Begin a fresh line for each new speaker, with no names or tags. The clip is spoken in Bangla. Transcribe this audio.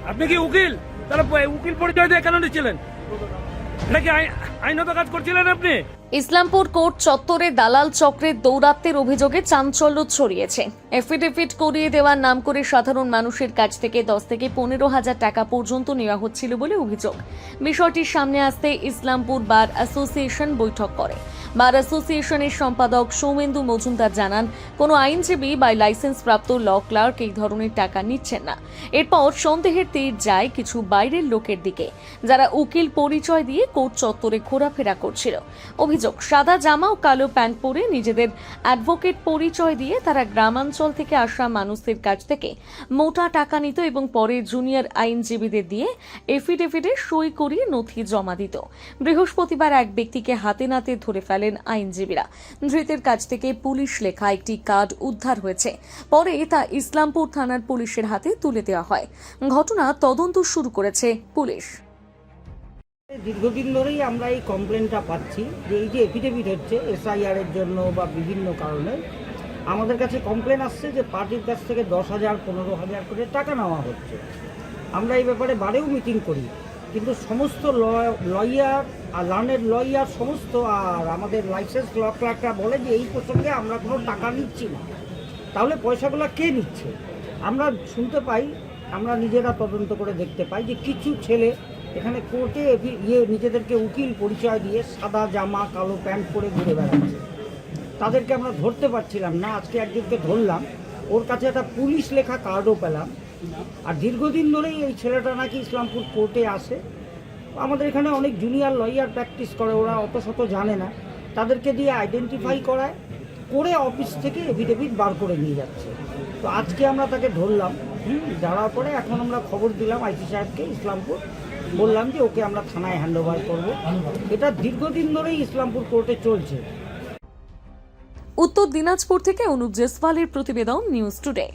আপনি কি উকিল? তাহলে উকিল পরিচয় দিয়ে কেন নিচ্ছিলেন? এটা কি আইনত কাজ করছিলেন আপনি?
ইসলামপুর কোর্ট চত্বরে দালাল চক্রের দৌরাত্ম্যের অভিযোগে চাঞ্চল্য ছড়িয়েছে। এফিডেভিট করিয়ে দেওয়ার নাম করে সাধারণ মানুষের কাছ থেকে 10 থেকে 15,000 টাকা পর্যন্ত নেওয়া হচ্ছিল বলে অভিযোগ। বিষয়টির সামনে আসতে ইসলামপুর বার অ্যাসোসিয়েশন বৈঠক করে। বার অ্যাসোসিয়েশনের সম্পাদক সৌমেন্দু মজুমদার জানান, কোনো আইনজীবী বা লাইসেন্স প্রাপ্ত ল ক্লার্ক এই ধরনের টাকা নিচ্ছেন না। এরপর সন্দেহের তীর যায় কিছু বাইরের লোকের দিকে, যারা উকিল পরিচয় দিয়ে কোর্ট চত্বরে ঘোরাফেরা করছিল। অভিযোগ, সাদা জামা ও কালো প্যান্ট পরে নিজেদের অ্যাডভোকেট পরিচয় দিয়ে তারা গ্রামাঞ্চল থেকে আসা মানুষদের কাছ থেকে মোটা টাকা নিত এবং পরে জুনিয়র আইনজীবীদের দিয়ে এফিডেভিটে সই করিয়ে নথি জমা দিত। বৃহস্পতিবার এক ব্যক্তিকে হাতে নাতে ধরে ফেলেন আইনজীবীরা। ধৃতের কাছ থেকে পুলিশ লেখা একটি কার্ড উদ্ধার হয়েছে। পরে তা ইসলামপুর থানার পুলিশের হাতে তুলে দেওয়া হয়। ঘটনা তদন্ত শুরু করেছে পুলিশ।
দীর্ঘদিন ধরেই আমরা এই কমপ্লেনটা পাচ্ছি যে এই যে এফিডেভিট হচ্ছে এসআইআর এর জন্য বা বিভিন্ন কারণে আমাদের কাছে কমপ্লেন আসছে যে পার্টির কাছ থেকে 10,000 15,000 করে টাকা নেওয়া হচ্ছে। আমরা এই ব্যাপারে বারেও মিটিং করি, কিন্তু সমস্ত লয়ার আর লার্নেড লয়ার সমস্ত আর আমাদের লাইসেন্স ল ক্লার্করা বলে যে এই প্রসঙ্গে আমরা কোনো টাকা নিচ্ছি না। তাহলে পয়সাগুলো কে নিচ্ছে? আমরা শুনতে পাই, আমরা নিজেরা তদন্ত করে দেখতে পাই যে কিছু ছেলে এখানে কোর্টে নিজেদেরকে উকিল পরিচয় দিয়ে সাদা জামা কালো প্যান্ট পরে ঘুরে বেড়াচ্ছে। তাদেরকে আমরা ধরতে পারছিলাম না। আজকে একজনকে ধরলাম, ওর কাছে একটা পুলিশ লেখা কার্ডও পেলাম। আর দীর্ঘদিন ধরেই এই ছেলেটা নাকি ইসলামপুর কোর্টে আসে। আমাদের এখানে অনেক জুনিয়র লয়ার প্র্যাকটিস করে, ওরা অত শত জানে না, তাদেরকে দিয়ে আইডেন্টিফাই করায় করে অফিস থেকে এফিডেভিট বার করে নিয়ে যাচ্ছে। তো আজকে আমরা তাকে ধরলাম, ধরার পরে এখন আমরা খবর দিলাম আইসি সাহেবকে ইসলামপুর, বললাম যে ওকে আমরা থানায় হ্যান্ড ওভার করবো। এটা দীর্ঘদিন ধরেই ইসলামপুর কোর্টে চলছে।
উত্তর দিনাজপুর থেকে অনুপ জেসওয়ালের প্রতিবেদন, নিউজ টুডে।